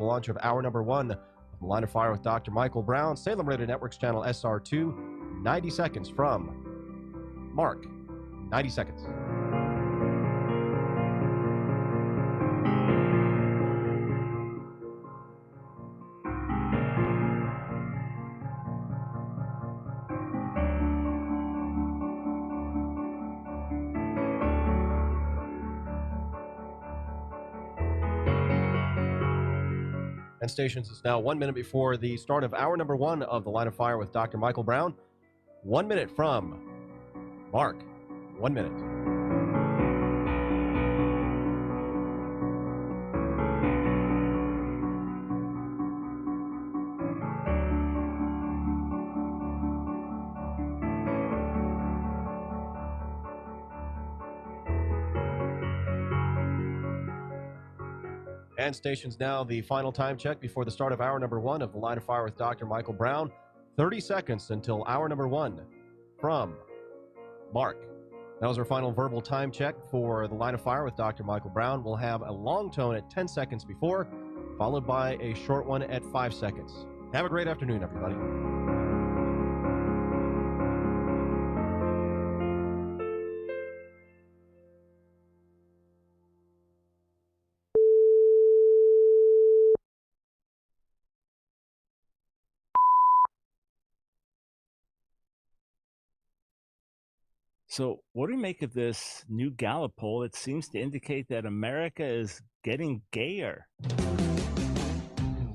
the launch of hour number 1 of The Line of Fire with Dr. Michael Brown, Salem Radio Network's channel SR2, 90 seconds from Mark. 90 seconds. And stations, is now 1 minute before the start of hour number 1 of The Line of Fire with Dr. Michael Brown. 1 minute from Mark. 1 minute. And stations, now the final time check before the start of hour number 1 of The Line of Fire with Dr. Michael Brown. 30 seconds until hour number 1 from Mark. That was our final verbal time check for The Line of Fire with Dr. Michael Brown. We'll have a long tone at 10 seconds before, followed by a short one at 5 seconds. Have a great afternoon, everybody. So what do we make of this new Gallup poll? It seems to indicate that America is getting gayer.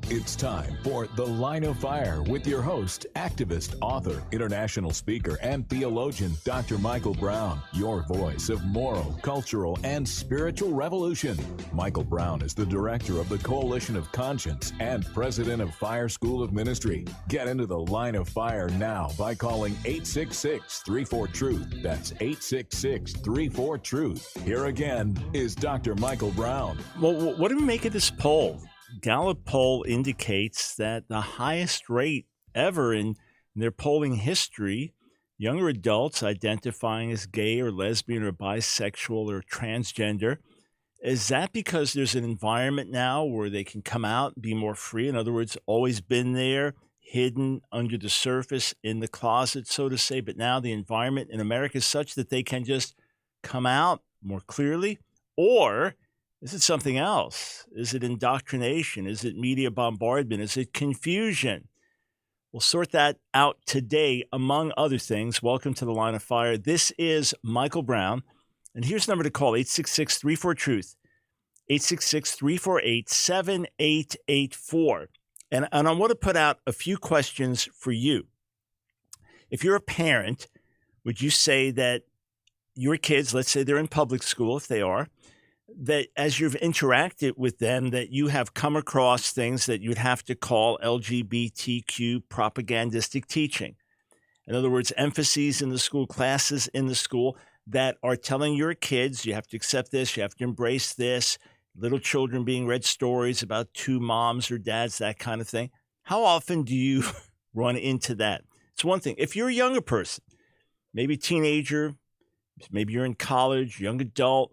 It's time for The Line of Fire with your host, activist, author, international speaker, and theologian, Dr. Michael Brown, your voice of moral, cultural, and spiritual revolution. Michael Brown is the director of the Coalition of Conscience and president of Fire School of Ministry. Get into The Line of Fire now by calling 866-34-TRUTH. That's 866-34-TRUTH. Here again is Dr. Michael Brown. Well, what do we make of this poll? Gallup poll indicates that the highest rate ever in their polling history, younger adults identifying as gay or lesbian or bisexual or transgender. Is that because there's an environment now where they can come out and be more free? In other words, always been there, hidden under the surface in the closet, so to say, but now the environment in America is such that they can just come out more clearly? Or is it something else? Is it indoctrination? Is it media bombardment? Is it confusion? We'll sort that out today, among other things. Welcome to The Line of Fire. This is Michael Brown. And here's the number to call, 866-34-TRUTH, 866-348-7884. And I want to put out a few questions for you. If you're a parent, would you say that your kids, let's say they're in public school, if they are, that as you've interacted with them, that you have come across things that you'd have to call LGBTQ propagandistic teaching? In other words, emphases in the school, classes in the school that are telling your kids, you have to accept this, you have to embrace this, little children being read stories about two moms or dads, that kind of thing. How often do you run into that? It's one thing. If you're a younger person, maybe teenager, maybe you're in college, young adult,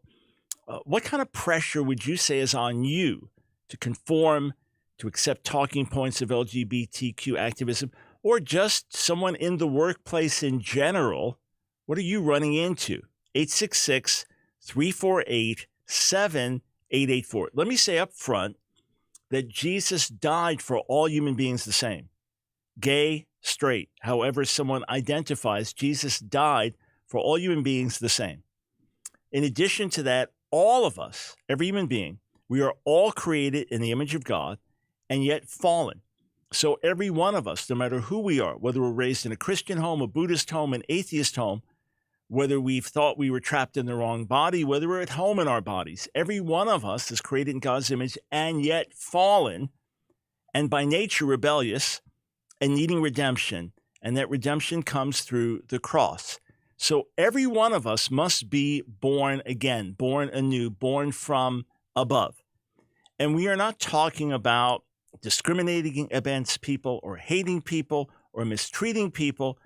what kind of pressure would you say is on you to conform, to accept talking points of LGBTQ activism, or just someone in the workplace in general? What are you running into? 866-348-7884. Let me say up front that Jesus died for all human beings the same. Gay, straight, however someone identifies, Jesus died for all human beings the same. In addition to that, all of us, every human being, we are all created in the image of God and yet fallen. So every one of us, no matter who we are, whether we're raised in a Christian home, a Buddhist home, an atheist home, whether we've thought we were trapped in the wrong body, whether we're at home in our bodies, every one of us is created in God's image and yet fallen and by nature rebellious and needing redemption. And that redemption comes through the cross. So every one of us must be born again, born anew, born from above. And we are not talking about discriminating against people or hating people or mistreating people.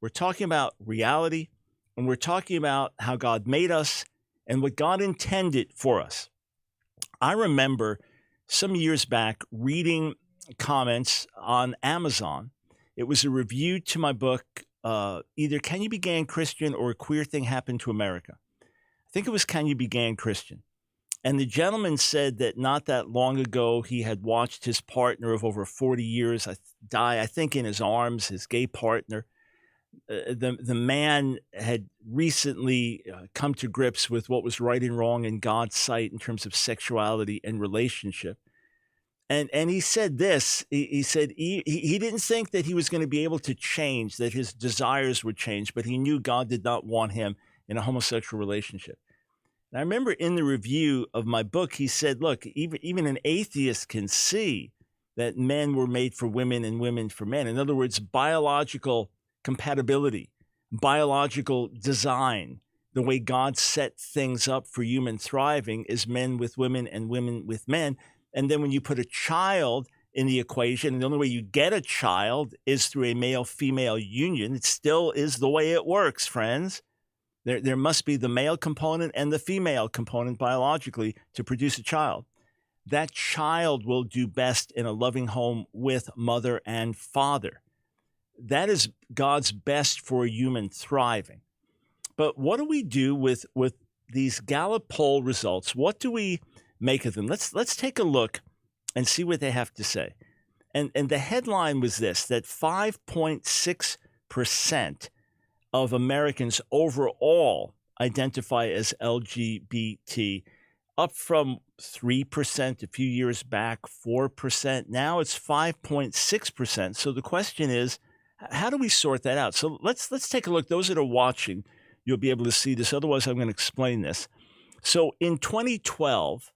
We're talking about reality, and we're talking about how God made us and what God intended for us. I remember some years back reading comments on Amazon. It was a review to my book, either Can You Be Gay and Christian or A Queer Thing Happened to America. I think it was Can You Be Gay and Christian. And the gentleman said that not that long ago, he had watched his partner of over 40 years die, I think, in his arms, his gay partner. The man had recently come to grips with what was right and wrong in God's sight in terms of sexuality and relationship. And he said this, he said he didn't think that he was going to be able to change, that his desires would change, but he knew God did not want him in a homosexual relationship. And I remember in the review of my book, he said, look, even an atheist can see that men were made for women and women for men. In other words, biological compatibility, biological design, the way God set things up for human thriving is men with women and women with men. And then when you put a child in the equation, and the only way you get a child is through a male-female union, it still is the way it works, friends. There must be the male component and the female component biologically to produce a child. That child will do best in a loving home with mother and father. That is God's best for human thriving. But what do we do with these Gallup poll results? What do we make of them? Let's take a look and see what they have to say. And the headline was this, that 5.6% of Americans overall identify as LGBT, up from 3% a few years back, 4%. Now it's 5.6%. So the question is, how do we sort that out? So let's take a look. Those that are watching, you'll be able to see this. Otherwise, I'm going to explain this. So in 2012,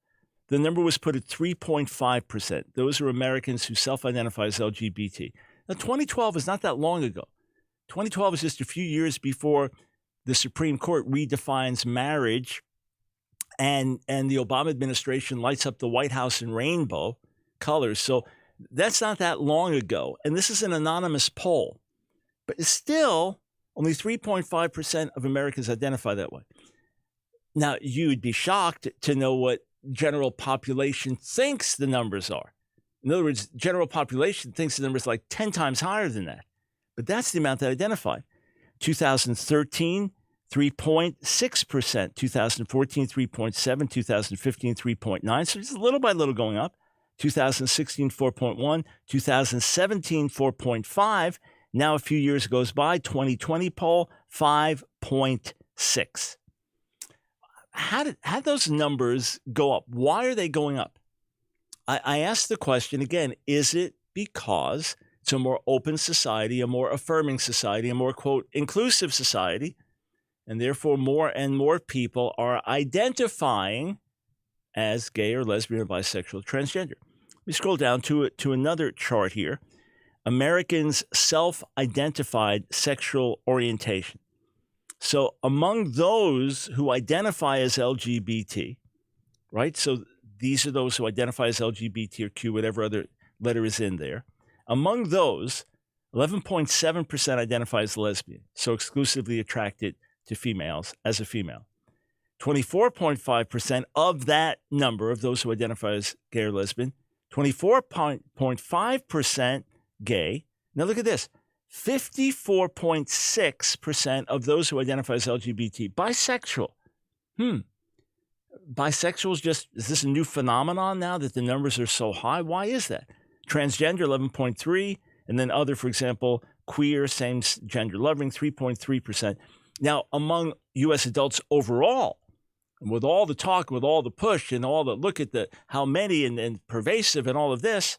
the number was put at 3.5%. Those are Americans who self-identify as LGBT. Now, 2012 is not that long ago. 2012 is just a few years before the Supreme Court redefines marriage and the Obama administration lights up the White House in rainbow colors. So that's not that long ago. And this is an anonymous poll. But it's still only 3.5% of Americans identify that way. Now, you'd be shocked to know what general population thinks the numbers are. In other words, general population thinks the number is like 10 times higher than that. But that's the amount that identified. 2013, 3.6%. 2014, 3.7. 2015, 3.9. So it's little by little going up. 2016, 4.1. 2017, 4.5. Now a few years goes by, 2020 poll, 5.6. How did those numbers go up? Why are they going up? I asked the question again, is it because it's a more open society, a more affirming society, a more, quote, inclusive society, and therefore more and more people are identifying as gay or lesbian or bisexual or transgender? We scroll down to another chart here. Americans' self-identified sexual orientation. So among those who identify as LGBT, right? So these are those who identify as LGBT or Q, whatever other letter is in there. Among those, 11.7% identify as lesbian, so exclusively attracted to females as a female. 24.5% of that number of those who identify as gay or lesbian, 24.5% gay. Now look at this. 54.6% of those who identify as LGBT, bisexual. Bisexual is this a new phenomenon now that the numbers are so high? Why is that? Transgender, 11.3%, and then other, for example, queer, same gender loving, 3.3%. Now, among U.S. adults overall, with all the talk, with all the push, and all the look at how many and pervasive and all of this,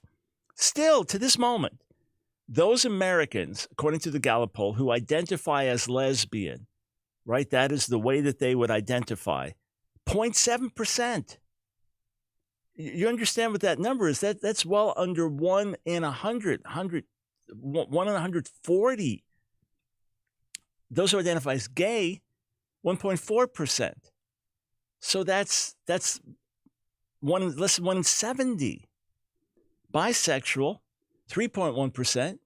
still to this moment, those Americans, according to the Gallup poll, who identify as lesbian, right, that is the way that they would identify, 0.7%. You understand what that number is? That's well under 1 in 100, 1 in 140. Those who identify as gay, 1.4%. So that's less than 1 in 70. Bisexual, 3.1%.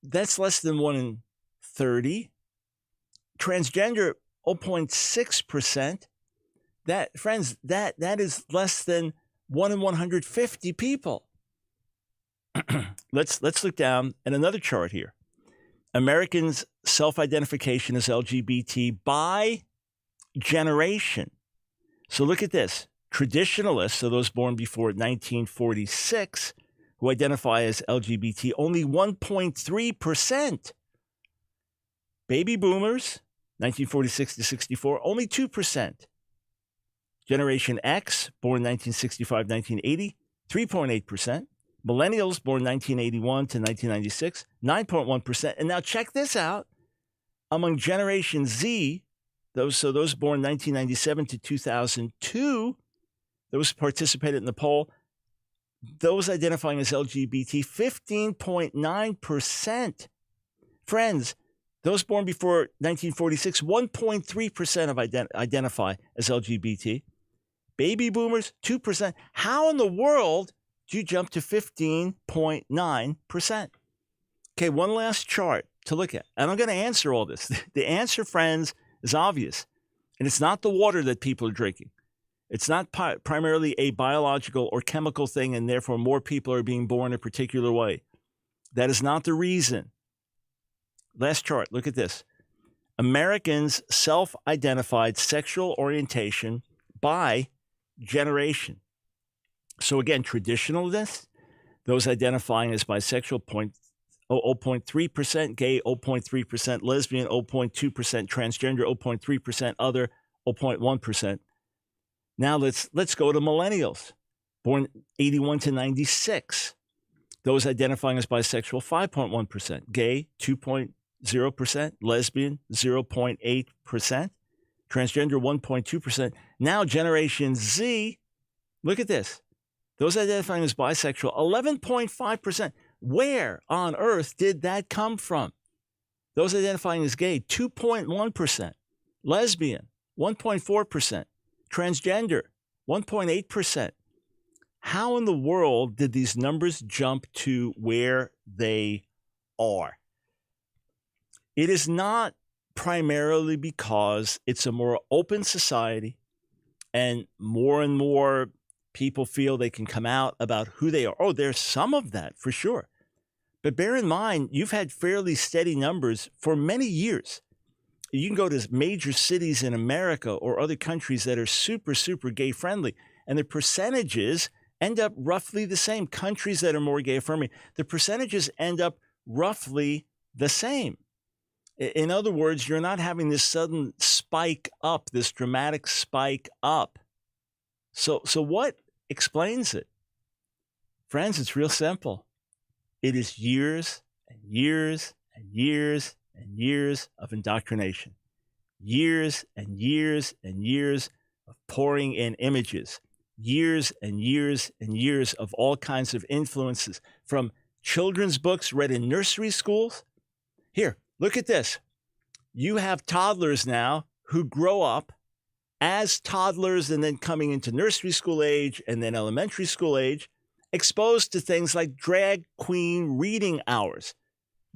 That's less than 1 in 30. Transgender, 0.6%. That, friends, that is less than 1 in 150 people. Let's look down at another chart here. Americans' self-identification as LGBT by generation. So look at this. Traditionalists, so those born before 1946, who identify as LGBT, only 1.3%. Baby boomers, 1946 to 64, only 2%. Generation X, born 1965, 1980, 3.8%. Millennials, born 1981 to 1996, 9.1%. And now check this out. Among Generation Z, those born 1997 to 2002, those participated in the poll, those identifying as LGBT, 15.9%. Friends, those born before 1946, 1.3% identify as LGBT. Baby boomers, 2%. How in the world do you jump to 15.9%? Okay, one last chart to look at. And I'm going to answer all this. The answer, friends, is obvious. And it's not the water that people are drinking. It's not primarily a biological or chemical thing, and therefore more people are being born a particular way. That is not the reason. Last chart, look at this. Americans' self-identified sexual orientation by generation. So again, traditionalists, those identifying as bisexual, 0.3%, gay, 0.3%, lesbian, 0.2%, transgender, 0.3%, other, 0.1%. Now let's go to millennials, born 81 to 96. Those identifying as bisexual, 5.1%, gay, 2.0%, lesbian, 0.8%, transgender, 1.2%. Now Generation Z, look at this. Those identifying as bisexual, 11.5%. Where on earth did that come from? Those identifying as gay, 2.1%. Lesbian, 1.4%. Transgender, 1.8%. How in the world did these numbers jump to where they are? It is not primarily because it's a more open society and more people feel they can come out about who they are. Oh, there's some of that for sure. But bear in mind, you've had fairly steady numbers for many years. You can go to major cities in America or other countries that are super, super gay friendly, and the percentages end up roughly the same. Countries that are more gay affirming, the percentages end up roughly the same. In other words, you're not having this sudden spike up, this dramatic spike up. So what explains it? Friends, it's real simple. It is years and years and years and years of indoctrination. Years and years and years of pouring in images. Years and years and years of all kinds of influences, from children's books read in nursery schools. Here, look at this. You have toddlers now who grow up as toddlers and then coming into nursery school age and then elementary school age, exposed to things like drag queen reading hours.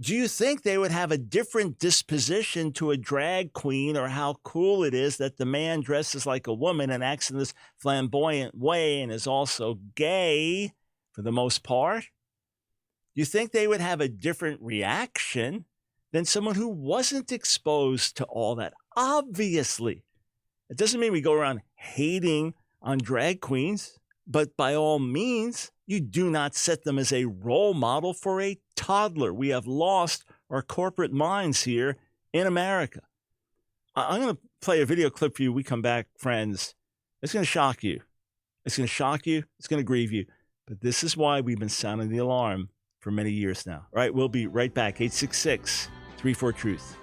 Do you think they would have a different disposition to a drag queen, or how cool it is that the man dresses like a woman and acts in this flamboyant way and is also gay for the most part? Do you think they would have a different reaction than someone who wasn't exposed to all that? Obviously. It doesn't mean we go around hating on drag queens, but by all means, you do not set them as a role model for a toddler. We have lost our corporate minds here in America. I'm going to play a video clip for you. We come back, friends. It's going to shock you. It's going to shock you. It's going to grieve you. But this is why we've been sounding the alarm for many years now. All right, we'll be right back. 866-34-TRUTH.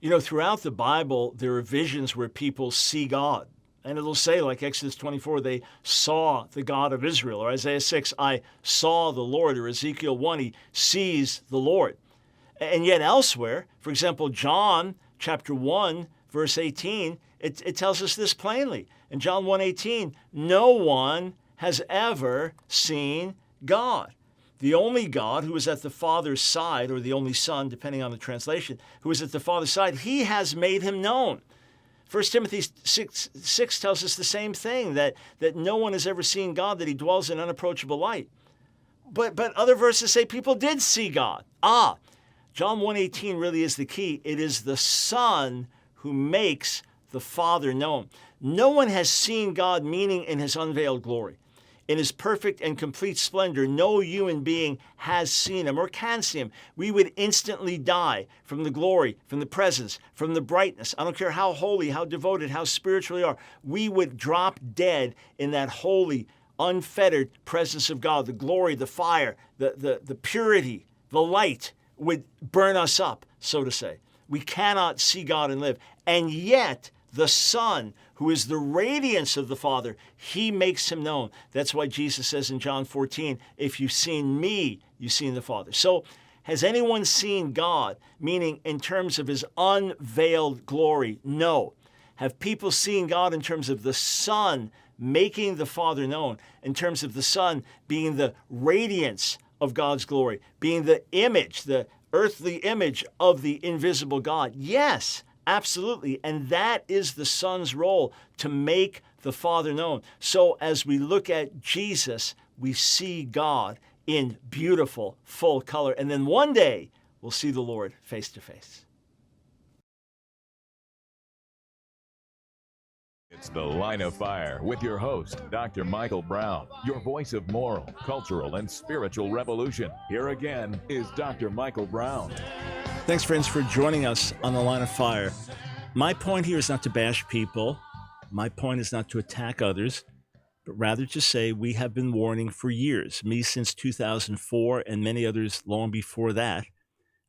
You know, throughout the Bible, there are visions where people see God. And it'll say, like Exodus 24, they saw the God of Israel. Or Isaiah 6, I saw the Lord. Or Ezekiel 1, he sees the Lord. And yet elsewhere, for example, John chapter 1, verse 18, it tells us this plainly. In John 1:18, no one has ever seen God. The only God who is at the Father's side, or the only Son, depending on the translation, who is at the Father's side, he has made him known. 1 Timothy 6 tells us the same thing, that no one has ever seen God, that he dwells in unapproachable light. But other verses say people did see God. John 1:18 really is the key. It is the Son who makes the Father known. No one has seen God, meaning in his unveiled glory. In his perfect and complete splendor, no human being has seen him or can see him. We would instantly die from the glory, from the presence, from the brightness. I don't care how holy, how devoted, how spiritual we are. We would drop dead in that holy, unfettered presence of God. The glory, the fire, the purity, the light would burn us up, so to say. We cannot see God and live. And yet, the Son, who is the radiance of the Father, he makes him known. That's why Jesus says in John 14, if you've seen me, you've seen the Father. So has anyone seen God, meaning in terms of his unveiled glory? No. Have people seen God in terms of the Son making the Father known, in terms of the Son being the radiance of God's glory, being the image, the earthly image of the invisible God? Yes. Absolutely. And that is the Son's role, to make the Father known. So as we look at Jesus, we see God in beautiful, full color. And then one day we'll see the Lord face to face. It's The Line of Fire with your host, Dr. Michael Brown, your voice of moral, cultural, and spiritual revolution. Here again is Dr. Michael Brown. Thanks, friends, for joining us on The Line of Fire. My point here is not to bash people. My point is not to attack others, but rather to say we have been warning for years, me since 2004 and many others long before that,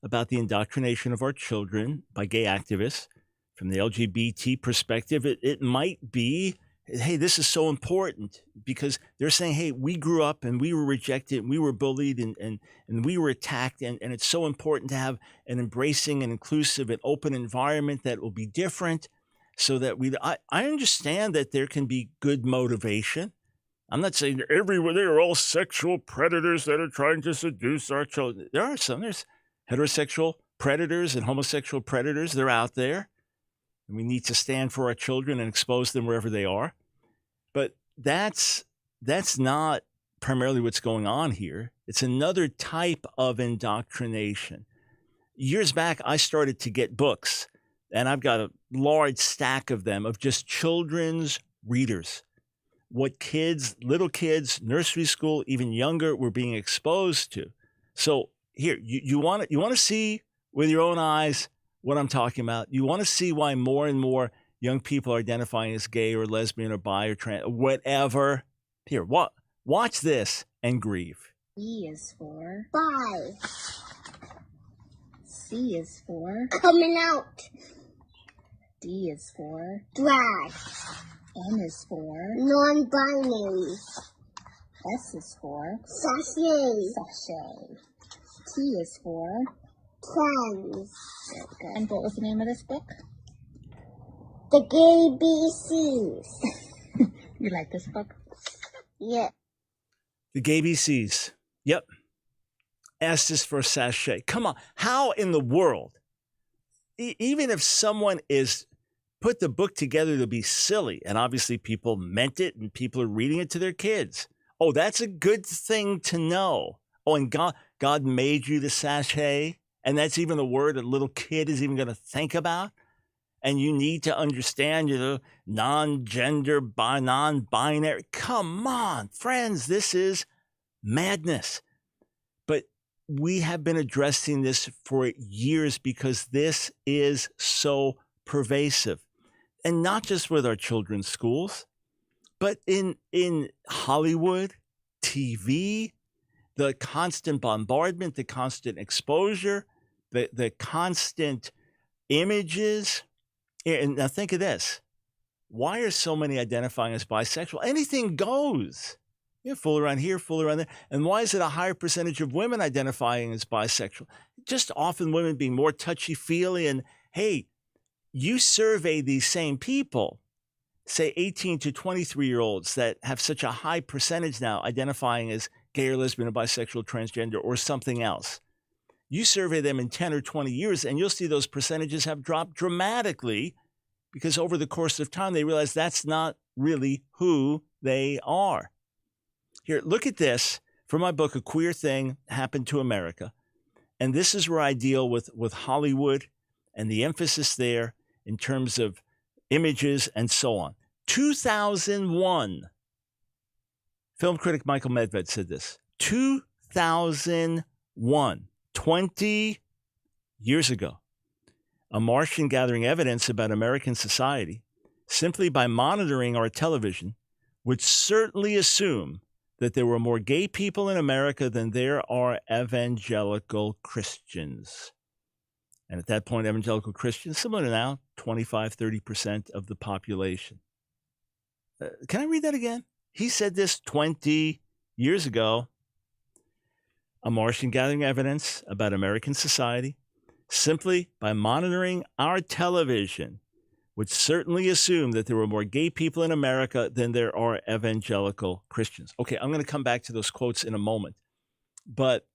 about the indoctrination of our children by gay activists. From the LGBT perspective, it might be, hey, this is so important because they're saying, hey, we grew up and we were rejected, and we were bullied and we were attacked. And it's so important to have an embracing and inclusive and open environment that will be different so that I understand that there can be good motivation. I'm not saying everywhere they are all sexual predators that are trying to seduce our children. There are some. There's heterosexual predators and homosexual predators. They're out there. And we need to stand for our children and expose them wherever they are. But that's not primarily what's going on here. It's another type of indoctrination. Years back, I started to get books, and I've got a large stack of them, of just children's readers. What kids, little kids, nursery school, even younger, were being exposed to. So here, you want to see with your own eyes what I'm talking about. You want to see why more and more young people are identifying as gay or lesbian or bi or trans, whatever. Here, watch this and grieve. B is for bi. C is for coming out. D is for drag. N is for non-binary. S is for sachet. T is for trans. Very good. And what was the name of this book? The GBCs. You like this book? Yeah. The GBCs. Yep. S is for sachet. Come on. How in the world, even if someone is put the book together to be silly, and obviously people meant it and people are reading it to their kids. Oh, that's a good thing to know. Oh, and God made you the sachet. And that's even a word a little kid is even going to think about. And you need to understand, non-gender, non-binary. Come on, friends, this is madness. But we have been addressing this for years because this is so pervasive. And not just with our children's schools, but in Hollywood, TV, the constant bombardment, the constant exposure, the constant images. And now think of this. Why are so many identifying as bisexual? Anything goes. Fool around here, fool around there. And why is it a higher percentage of women identifying as bisexual? Just often women being more touchy-feely and, hey, you survey these same people, say 18 to 23-year-olds that have such a high percentage now identifying as gay or lesbian or bisexual, transgender, or something else. You survey them in 10 or 20 years, and you'll see those percentages have dropped dramatically because over the course of time, they realize that's not really who they are. Here, look at this from my book, A Queer Thing Happened to America. And this is where I deal with Hollywood and the emphasis there in terms of images and so on. 2001, film critic Michael Medved said this. 2001, 20 years ago, a Martian gathering evidence about American society simply by monitoring our television would certainly assume that there were more gay people in America than there are evangelical Christians. And at that point, evangelical Christians, similar to now, 25, 30% of the population. Can I read that again? He said this 20 years ago. A Martian gathering evidence about American society simply by monitoring our television would certainly assume that there were more gay people in America than there are evangelical Christians. Okay, I'm going to come back to those quotes in a moment. But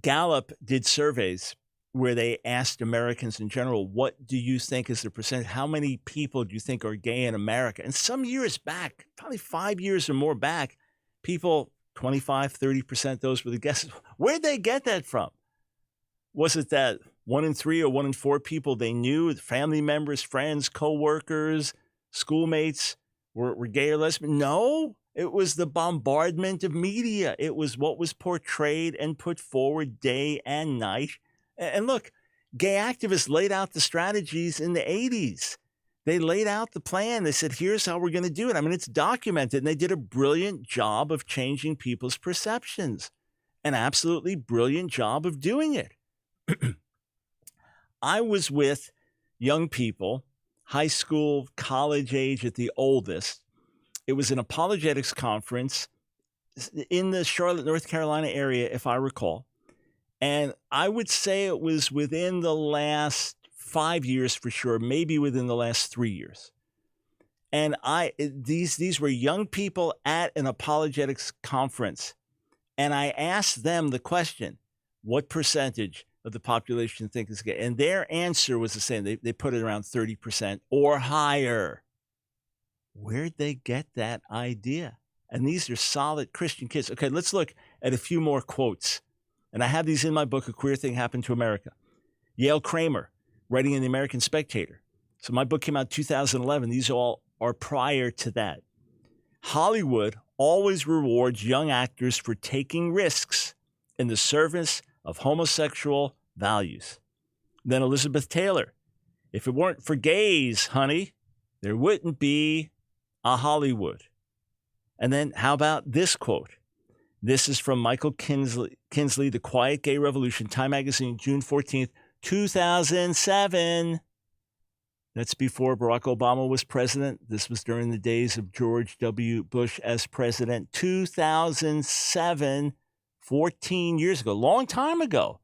Gallup did surveys where they asked Americans in general, what do you think is the percentage? How many people do you think are gay in America? And some years back, probably 5 years or more back, people, 25, 30%, those were the guesses. Where'd they get that from? Was it that 1 in 3 or 1 in 4 people they knew, family members, friends, co-workers, schoolmates were gay or lesbian? No, it was the bombardment of media. It was what was portrayed and put forward day and night. And look, gay activists laid out the strategies in the 80s. They laid out the plan. They said, here's how we're going to do it. I mean, it's documented. And they did a brilliant job of changing people's perceptions. An absolutely brilliant job of doing it. I was with young people, high school, college age at the oldest. It was an apologetics conference in the Charlotte, North Carolina area, if I recall. And I would say it was within the last 5 years for sure, maybe within the last 3 years. And these were young people at an apologetics conference. And I asked them the question, what percentage of the population think is gay? And their answer was the same. They put it around 30% or higher. Where'd they get that idea? And these are solid Christian kids. Okay, let's look at a few more quotes. And I have these in my book, A Queer Thing Happened to America. Yale Kramer, writing in the American Spectator. So my book came out in 2011. These all are prior to that. Hollywood always rewards young actors for taking risks in the service of homosexual values. Then Elizabeth Taylor, if it weren't for gays, honey, there wouldn't be a Hollywood. And then how about this quote? This is from Michael Kinsley, The Quiet Gay Revolution, Time Magazine, June 14th, 2007. That's before Barack Obama was president. This was during the days of George W. Bush as president. 2007, 14 years ago, long time ago.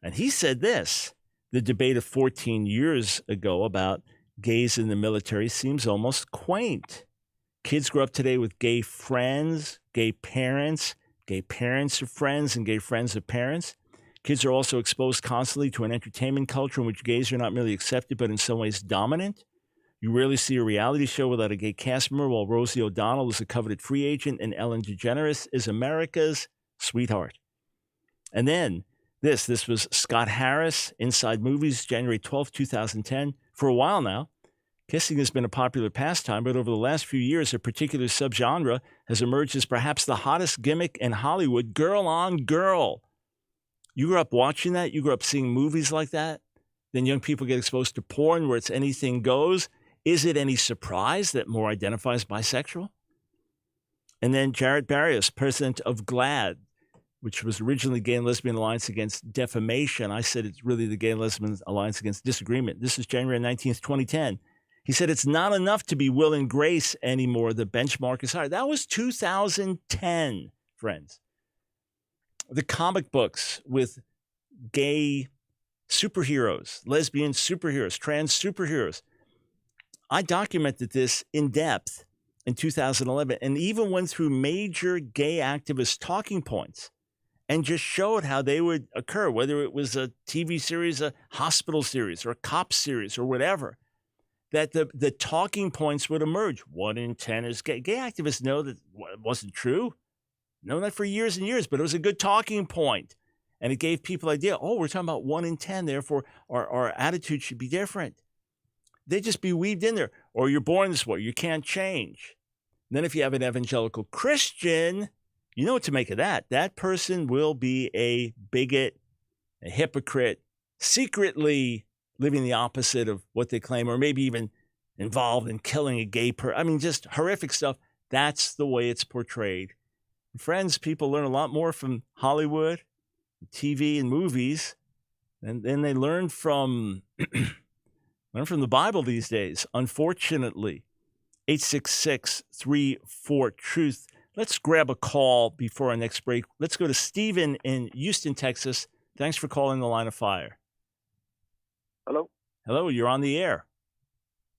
And he said this, the debate of 14 years ago about gays in the military seems almost quaint. Kids grow up today with gay friends, gay parents of friends, and gay friends of parents. Kids are also exposed constantly to an entertainment culture in which gays are not merely accepted, but in some ways dominant. You rarely see a reality show without a gay cast member, while Rosie O'Donnell is a coveted free agent and Ellen DeGeneres is America's sweetheart. And then this was Scott Harris, Inside Movies, January 12, 2010. For a while now, kissing has been a popular pastime, but over the last few years, a particular subgenre has emerged as perhaps the hottest gimmick in Hollywood, girl on girl. You grew up watching that? You grew up seeing movies like that? Then young people get exposed to porn where it's anything goes. Is it any surprise that more identifies bisexual? And then Jarrett Barrios, president of GLAAD, which was originally Gay and Lesbian Alliance Against Defamation. I said it's really the Gay and Lesbian Alliance Against Disagreement. This is January 19th, 2010. He said it's not enough to be Will and Grace anymore. The benchmark is higher. That was 2010, friends. The comic books with gay superheroes, lesbian superheroes, trans superheroes. I documented this in depth in 2011 and even went through major gay activist talking points and just showed how they would occur, whether it was a TV series, a hospital series, or a cop series, or whatever, that the talking points would emerge. 1 in 10 is gay. Gay activists know that it wasn't true. Known that for years and years, but it was a good talking point. And it gave people idea, oh, we're talking about 1 in 10, therefore our attitude should be different. They'd just be weaved in there. Or you're born this way, you can't change. And then if you have an evangelical Christian, you know what to make of that. That person will be a bigot, a hypocrite, secretly living the opposite of what they claim, or maybe even involved in killing a gay person. I mean, just horrific stuff. That's the way it's portrayed. Friends, people learn a lot more from Hollywood, TV, and movies, and then they learn from the Bible these days, unfortunately. 866-34-TRUTH. Let's grab a call before our next break. Let's go to Stephen in Houston, Texas. Thanks for calling the Line of Fire. Hello? Hello, you're on the air.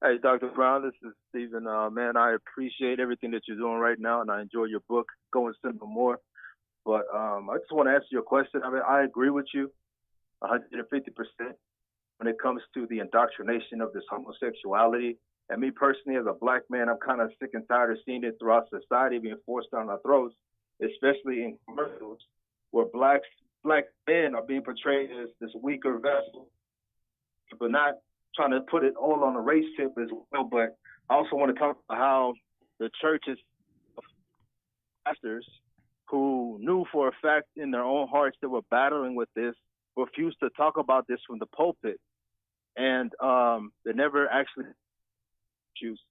Hey, Dr. Brown, this is Stephen. Man, I appreciate everything that you're doing right now, and I enjoy your book, Go and Sin No More. But I just want to ask you a question. I mean, I agree with you 150% when it comes to the indoctrination of this homosexuality. And me personally, as a black man, I'm kind of sick and tired of seeing it throughout society being forced down our throats, especially in commercials where black men are being portrayed as this weaker vessel, but not trying to put it all on a race tip as well. But I also want to talk about how the churches, pastors who knew for a fact in their own hearts they were battling with this, refused to talk about this from the pulpit. And they never actually choose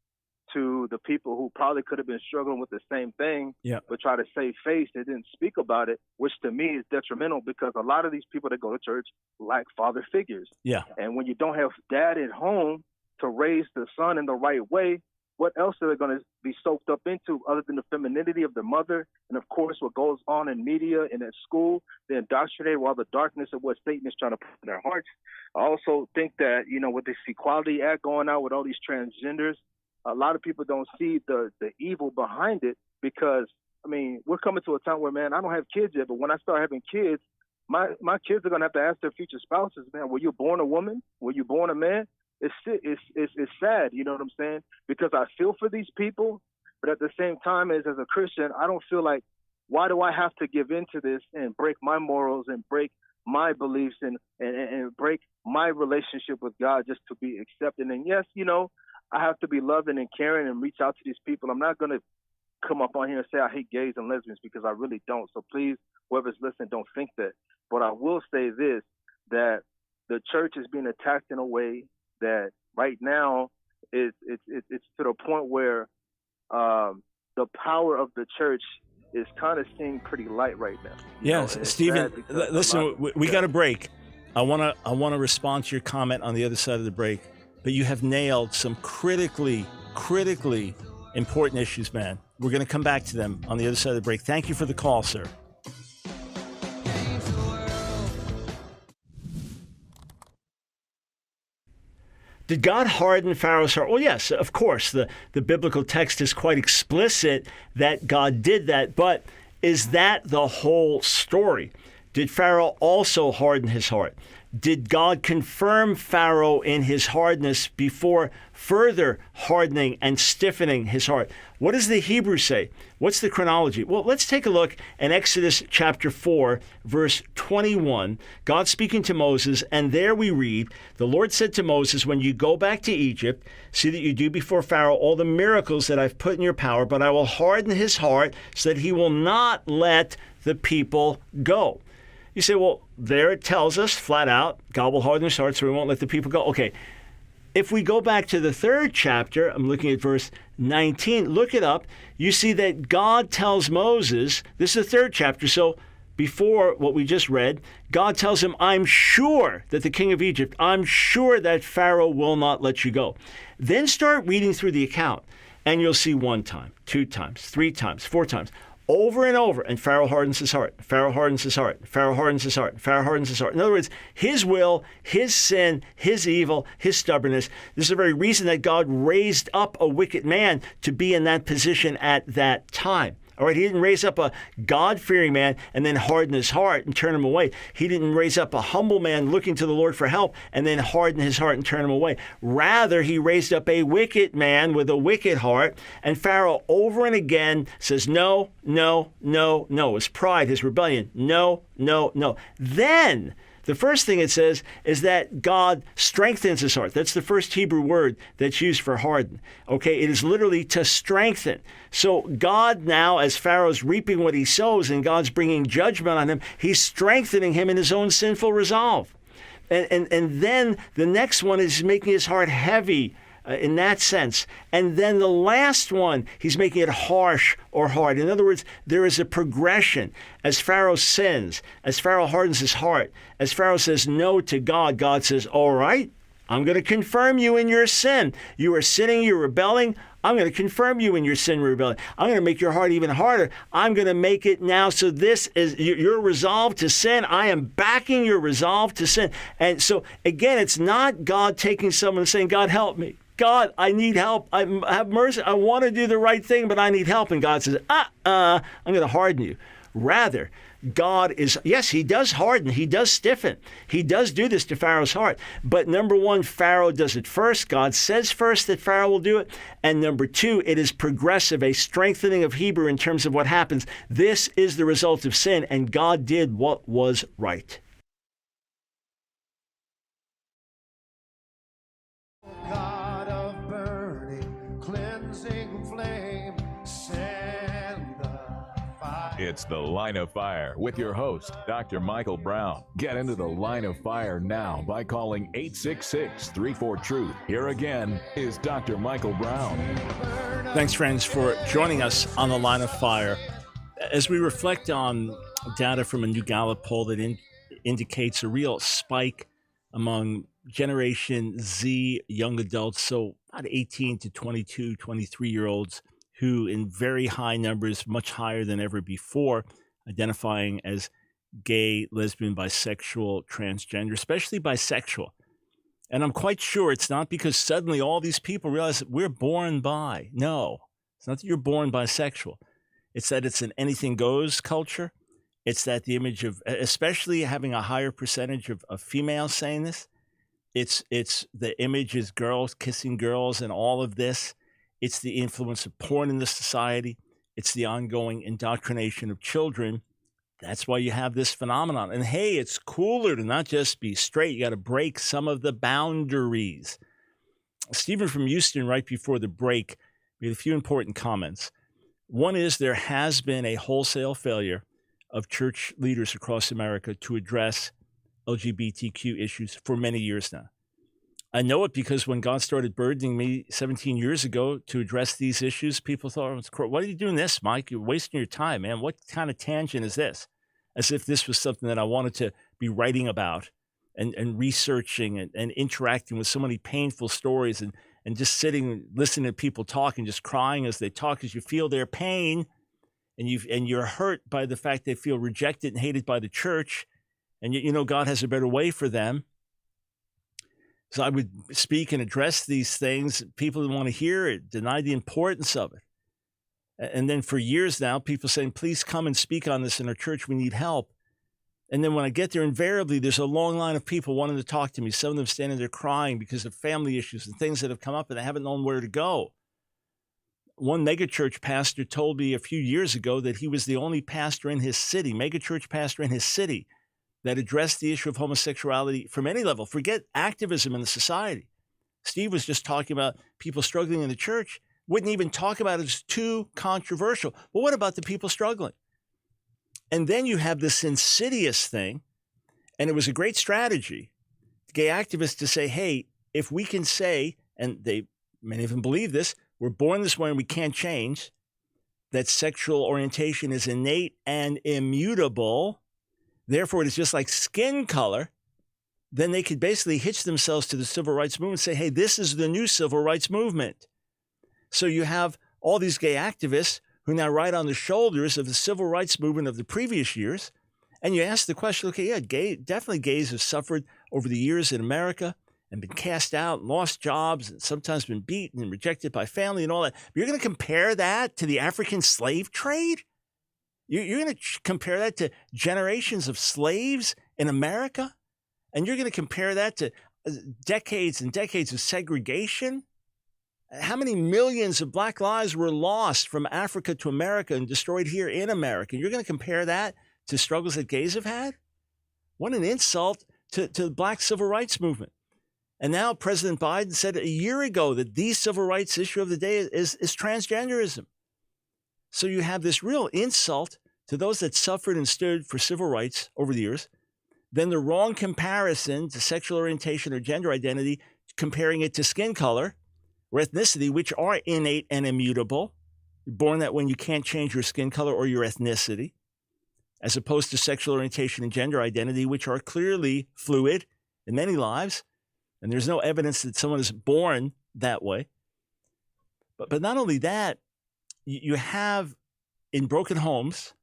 to the people who probably could have been struggling with the same thing, but try to save face. They didn't speak about it, which to me is detrimental because a lot of these people that go to church lack father figures. Yeah. And when you don't have dad at home to raise the son in the right way, what else are they going to be soaked up into other than the femininity of their mother? And of course, what goes on in media and at school, they indoctrinate all the darkness of what Satan is trying to put in their hearts. I also think that, with this Equality Act going out with all these transgenders, a lot of people don't see the evil behind it because, I mean, we're coming to a time where, man, I don't have kids yet, but when I start having kids, my kids are going to have to ask their future spouses, man, were you born a woman? Were you born a man? It's sad, you know what I'm saying? Because I feel for these people, but at the same time, as a Christian, I don't feel like, why do I have to give into this and break my morals and break my beliefs and break my relationship with God just to be accepted? And yes, I have to be loving and caring and reach out to these people. I'm not going to come up on here and say I hate gays and lesbians because I really don't. So please, whoever's listening, don't think that. But I will say this, that the church is being attacked in a way that right now it's to the point where the power of the church is kind of seeing pretty light right now. Yes, Stephen, listen, we got a break. I want to respond to your comment on the other side of the break, but you have nailed some critically important issues, man. We're going to come back to them on the other side of the break. Thank you for the call, sir. Did God harden Pharaoh's heart? Well, yes, of course. The biblical text is quite explicit that God did that. But is that the whole story? Did Pharaoh also harden his heart? Did God confirm Pharaoh in his hardness before further hardening and stiffening his heart? What does the Hebrew say? What's the chronology? Well, let's take a look in Exodus chapter 4, verse 21. God speaking to Moses, and there we read, the Lord said to Moses, when you go back to Egypt, see that you do before Pharaoh all the miracles that I've put in your power, but I will harden his heart so that he will not let the people go. You say, well, there it tells us flat out, God will harden his heart so he won't let the people go. Okay, if we go back to the third chapter, I'm looking at verse 19, look it up. You see that God tells Moses, this is the third chapter, so before what we just read, God tells him, I'm sure that the king of Egypt, I'm sure that Pharaoh will not let you go. Then start reading through the account, and you'll see 1 time, 2 times, 3 times, 4 times. over and over. And Pharaoh hardens his heart. Pharaoh hardens his heart. Pharaoh hardens his heart. Pharaoh hardens his heart. In other words, his will, his sin, his evil, his stubbornness. This is the very reason that God raised up a wicked man to be in that position at that time. All right, he didn't raise up a God-fearing man and then harden his heart and turn him away. He didn't raise up a humble man looking to the Lord for help and then harden his heart and turn him away. Rather, he raised up a wicked man with a wicked heart, and Pharaoh over and again says, no, no, no, no. His pride, his rebellion, no, no, no. Then the first thing it says is that God strengthens his heart. That's the first Hebrew word that's used for harden. Okay, it is literally to strengthen. So God now, as Pharaoh's reaping what he sows and God's bringing judgment on him, he's strengthening him in his own sinful resolve. And then the next one is making his heart heavy in that sense. And then the last one, he's making it harsh or hard. In other words, there is a progression. As Pharaoh sins, as Pharaoh hardens his heart, as Pharaoh says no to God, God says, all right, I'm going to confirm you in your sin. You are sinning, you're rebelling. I'm going to confirm you in your sin and rebellion. I'm going to make your heart even harder. I'm going to make it now so this is your resolve to sin. I am backing your resolve to sin. And so, again, it's not God taking someone and saying, God, help me. God, I need help. I have mercy. I want to do the right thing, but I need help. And God says, I'm going to harden you. Rather, God is, yes, he does harden. He does stiffen. He does do this to Pharaoh's heart. But number one, Pharaoh does it first. God says first that Pharaoh will do it. And number two, it is progressive, a strengthening of Hebrew in terms of what happens. This is the result of sin, and God did what was right. It's The Line of Fire with your host, Dr. Michael Brown. Get into the Line of Fire now by calling 866-34-TRUTH. Here again is Dr. Michael Brown. Thanks, friends, for joining us on The Line of Fire. As we reflect on data from a new Gallup poll that indicates a real spike among Generation Z young adults, so about 18 to 22, 23-year-olds, who in very high numbers, much higher than ever before, identifying as gay, lesbian, bisexual, transgender, especially bisexual. And I'm quite sure it's not because suddenly all these people realize that we're born bi. No, it's not that you're born bisexual. It's that it's an anything goes culture. It's that the image of, especially having a higher percentage of females saying this, it's the image is girls kissing girls and all of this. It's the influence of porn in this society. It's the ongoing indoctrination of children. That's why you have this phenomenon. And hey, it's cooler to not just be straight. You got to break some of the boundaries. Stephen from Houston, right before the break, made a few important comments. One is there has been a wholesale failure of church leaders across America to address LGBTQ issues for many years now. I know it because when God started burdening me 17 years ago to address these issues, people thought, what are you doing this, Mike? You're wasting your time, man. What kind of tangent is this? As if this was something that I wanted to be writing about and researching and interacting with so many painful stories and just sitting, listening to people talk and just crying as they talk because you feel their pain and you're hurt by the fact they feel rejected and hated by the church. And you know God has a better way for them. So I would speak and address these things. People didn't want to hear it, deny the importance of it. And then for years now, people saying, please come and speak on this in our church. We need help. And then when I get there, invariably, there's a long line of people wanting to talk to me. Some of them standing there crying because of family issues and things that have come up and they haven't known where to go. One megachurch pastor told me a few years ago that he was the only pastor in his city, megachurch pastor in his city, that addressed the issue of homosexuality from any level. Forget activism in the society. Steve was just talking about people struggling in the church. Wouldn't even talk about it as too controversial. But what about the people struggling? And then you have this insidious thing, and it was a great strategy, gay activists to say, hey, if we can say, and many of them believe this, we're born this way and we can't change, that sexual orientation is innate and immutable, therefore, it is just like skin color, then they could basically hitch themselves to the civil rights movement and say, hey, this is the new civil rights movement. So you have all these gay activists who now ride on the shoulders of the civil rights movement of the previous years. And you ask the question, okay, yeah, definitely gays have suffered over the years in America and been cast out, and lost jobs, and sometimes been beaten and rejected by family and all that. But you're going to compare that to the African slave trade? You're going to compare that to generations of slaves in America? And you're going to compare that to decades and decades of segregation? How many millions of black lives were lost from Africa to America and destroyed here in America? You're going to compare that to struggles that gays have had? What an insult to the black civil rights movement. And now President Biden said a year ago that the civil rights issue of the day is transgenderism. So you have this real insult to those that suffered and stood for civil rights over the years. Then the wrong comparison to sexual orientation or gender identity, comparing it to skin color or ethnicity, which are innate and immutable. You're born that way, you can't change your skin color or your ethnicity, as opposed to sexual orientation and gender identity, which are clearly fluid in many lives. And there's no evidence that someone is born that way. But not only that, you have in broken homes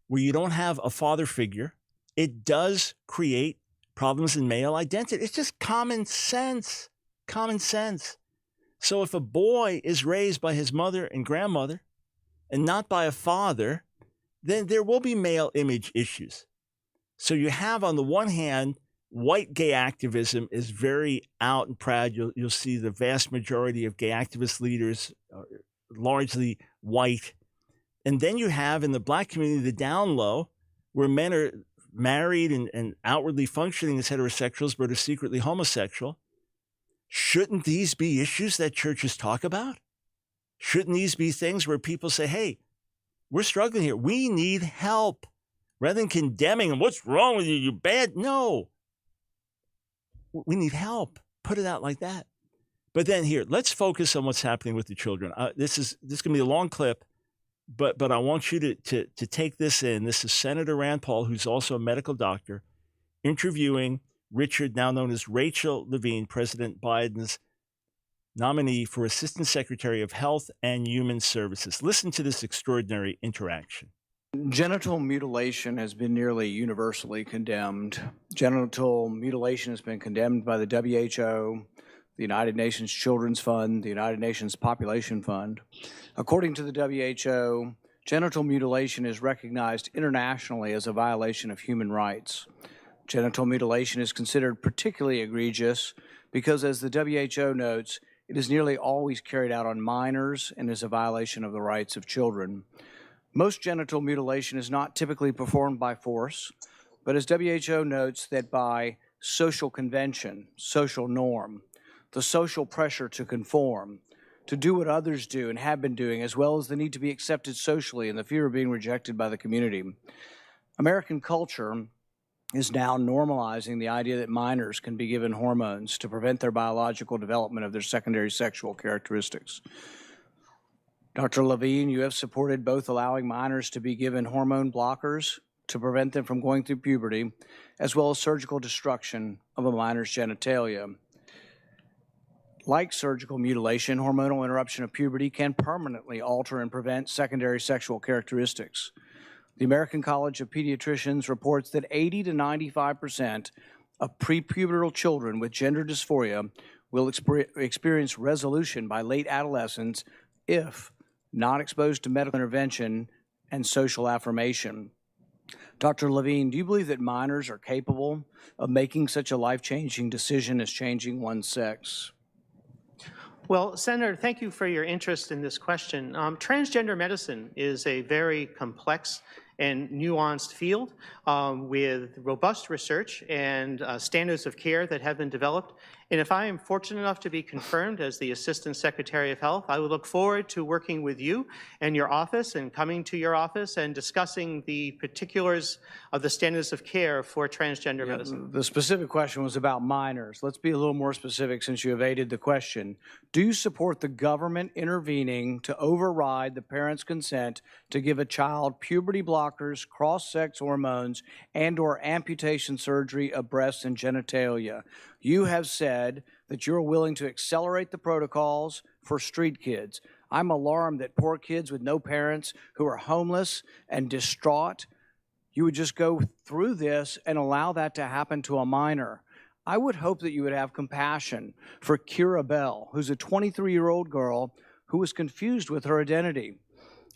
where you don't have a father figure, it does create problems in male identity. It's just common sense. Common sense. So if a boy is raised by his mother and grandmother and not by a father, then there will be male image issues. So you have, on the one hand, white gay activism is very out and proud. You'll see the vast majority of gay activist leaders are largely white. And then you have in the black community the down low, where men are married and outwardly functioning as heterosexuals but are secretly homosexual. Shouldn't these be issues that churches talk about? Shouldn't these be things where people say, hey, we're struggling here. We need help. Rather than condemning them, what's wrong with you? You're bad. No. We need help. Put it out like that. But then here, let's focus on what's happening with the children. This is going to be a long clip, but I want you to take this in. This is Senator Rand Paul, who's also a medical doctor, interviewing Richard, now known as Rachel Levine, President Biden's nominee for Assistant Secretary of Health and Human Services. Listen to this extraordinary interaction. Genital mutilation has been nearly universally condemned. Genital mutilation has been condemned by the WHO, the United Nations Children's Fund, the United Nations Population Fund. According to the WHO, genital mutilation is recognized internationally as a violation of human rights. Genital mutilation is considered particularly egregious because, as the WHO notes, it is nearly always carried out on minors and is a violation of the rights of children. Most genital mutilation is not typically performed by force, but as WHO notes, that by social convention, social norm, the social pressure to conform, to do what others do and have been doing, as well as the need to be accepted socially and the fear of being rejected by the community. American culture is now normalizing the idea that minors can be given hormones to prevent their biological development of their secondary sexual characteristics. Dr. Levine, you have supported both allowing minors to be given hormone blockers to prevent them from going through puberty, as well as surgical destruction of a minor's genitalia. Like surgical mutilation, hormonal interruption of puberty can permanently alter and prevent secondary sexual characteristics. The American College of Pediatricians reports that 80 to 95% of prepubertal children with gender dysphoria will experience resolution by late adolescence if not exposed to medical intervention and social affirmation. Dr. Levine, do you believe that minors are capable of making such a life-changing decision as changing one's sex? Well, Senator, thank you for your interest in this question. Transgender medicine is a very complex and nuanced field with robust research and standards of care that have been developed. And if I am fortunate enough to be confirmed as the Assistant Secretary of Health, I would look forward to working with you and your office and coming to your office and discussing the particulars of the standards of care for transgender medicine. The specific question was about minors. Let's be a little more specific since you evaded the question. Do you support the government intervening to override the parent's consent to give a child puberty blockers, cross-sex hormones, and/or amputation surgery of breasts and genitalia? You have said that you're willing to accelerate the protocols for street kids. I'm alarmed that poor kids with no parents who are homeless and distraught, you would just go through this and allow that to happen to a minor. I would hope that you would have compassion for Kira Bell, who's a 23-year-old girl who was confused with her identity.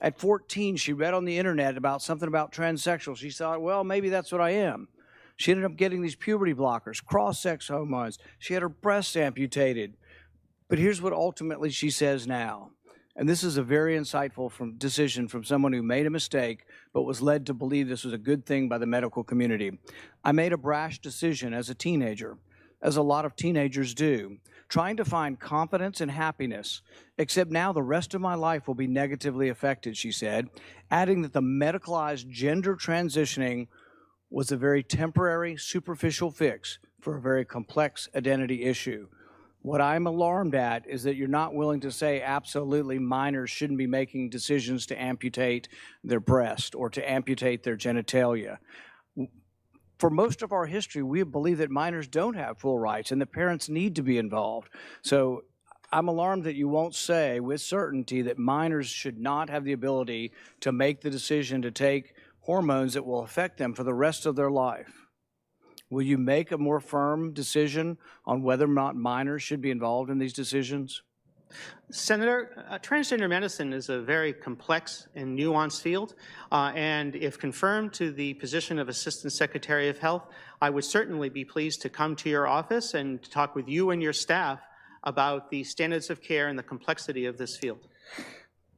At 14, she read on the internet about something about transsexual. She thought, well, maybe that's what I am. She ended up getting these puberty blockers, cross-sex hormones. She had her breasts amputated. But here's what ultimately she says now. And this is a very insightful decision from someone who made a mistake but was led to believe this was a good thing by the medical community. I made a brash decision as a teenager, as a lot of teenagers do, trying to find confidence and happiness, except now the rest of my life will be negatively affected, she said, adding that the medicalized gender transitioning was a very temporary, superficial fix for a very complex identity issue. What I'm alarmed at is that you're not willing to say absolutely minors shouldn't be making decisions to amputate their breast or to amputate their genitalia. For most of our history, we believe that minors don't have full rights and that parents need to be involved. So I'm alarmed that you won't say with certainty that minors should not have the ability to make the decision to take hormones that will affect them for the rest of their life. Will you make a more firm decision on whether or not minors should be involved in these decisions? Senator, transgender medicine is a very complex and nuanced field, and if confirmed to the position of Assistant Secretary of Health, I would certainly be pleased to come to your office and to talk with you and your staff about the standards of care and the complexity of this field.